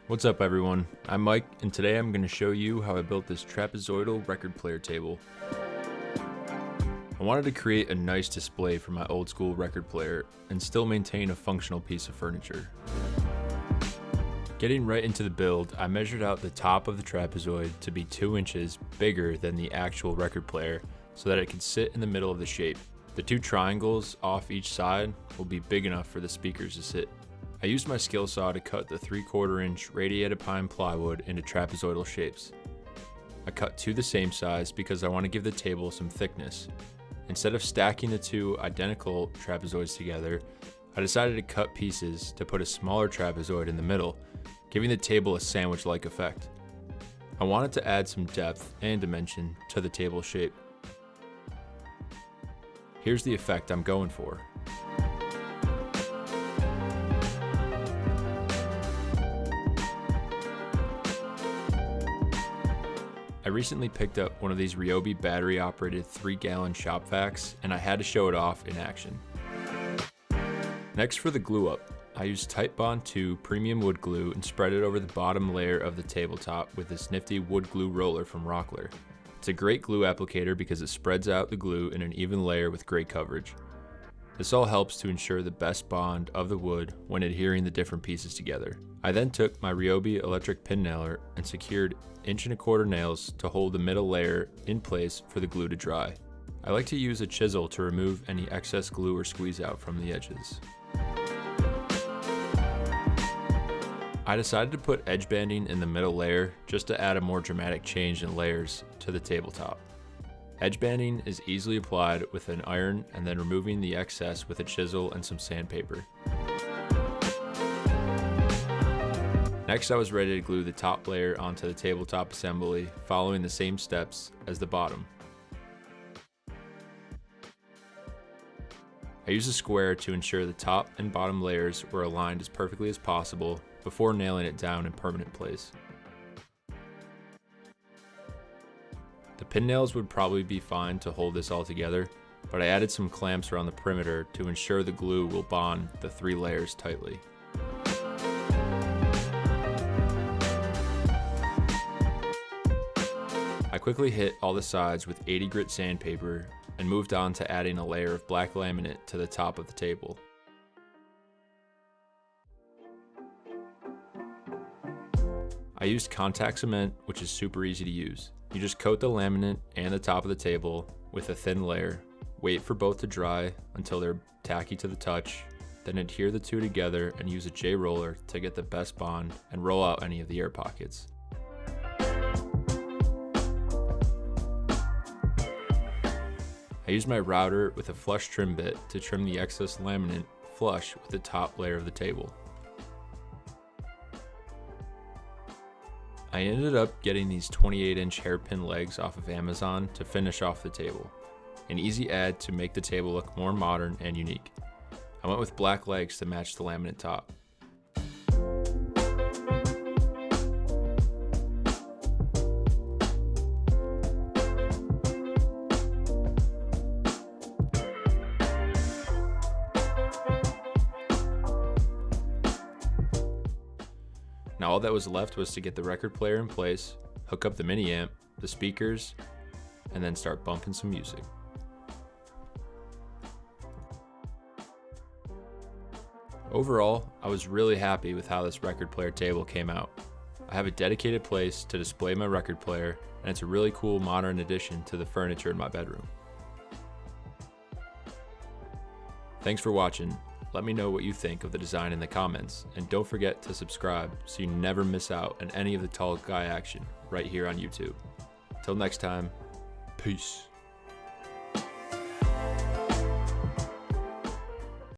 What's up everyone, I'm Mike, and today I'm going to show you how I built this trapezoidal record player table. I wanted to create a nice display for my old school record player and still maintain a functional piece of furniture. Getting right into the build, I measured out the top of the trapezoid to be 2 inches bigger than the actual record player so that it could sit in the middle of the shape. The 2 triangles off each side will be big enough for the speakers to sit. I used my skill saw to cut the 3/4 inch radiated pine plywood into trapezoidal shapes. I cut 2 the same size because I want to give the table some thickness. Instead of stacking the 2 identical trapezoids together, I decided to cut pieces to put a smaller trapezoid in the middle, giving the table a sandwich-like effect. I wanted to add some depth and dimension to the table shape. Here's the effect I'm going for. I recently picked up one of these Ryobi battery-operated 3-gallon shop vacs, and I had to show it off in action. Next, for the glue up, I used Titebond 2 premium wood glue and spread it over the bottom layer of the tabletop with this nifty wood glue roller from Rockler. It's a great glue applicator because it spreads out the glue in an even layer with great coverage. This all helps to ensure the best bond of the wood when adhering the different pieces together. I then took my Ryobi electric pin nailer and secured 1¼ inch nails to hold the middle layer in place for the glue to dry. I like to use a chisel to remove any excess glue or squeeze out from the edges. I decided to put edge banding in the middle layer just to add a more dramatic change in layers to the tabletop. Edge banding is easily applied with an iron and then removing the excess with a chisel and some sandpaper. Next, I was ready to glue the top layer onto the tabletop assembly, following the same steps as the bottom. I used a square to ensure the top and bottom layers were aligned as perfectly as possible before nailing it down in permanent place. The pin nails would probably be fine to hold this all together, but I added some clamps around the perimeter to ensure the glue will bond the 3 layers tightly. I quickly hit all the sides with 80 grit sandpaper and moved on to adding a layer of black laminate to the top of the table. I used contact cement, which is super easy to use. You just coat the laminate and the top of the table with a thin layer, wait for both to dry until they're tacky to the touch, then adhere the 2 together and use a J-roller to get the best bond and roll out any of the air pockets. I used my router with a flush trim bit to trim the excess laminate flush with the top layer of the table. I ended up getting these 28-inch hairpin legs off of Amazon to finish off the table. An easy add to make the table look more modern and unique. I went with black legs to match the laminate top. Now all that was left was to get the record player in place, hook up the mini amp, the speakers, and then start bumping some music. Overall, I was really happy with how this record player table came out. I have a dedicated place to display my record player, and it's a really cool modern addition to the furniture in my bedroom. Thanks for watching. Let me know what you think of the design in the comments, and don't forget to subscribe so you never miss out on any of the tall guy action right here on YouTube. Till next time, peace.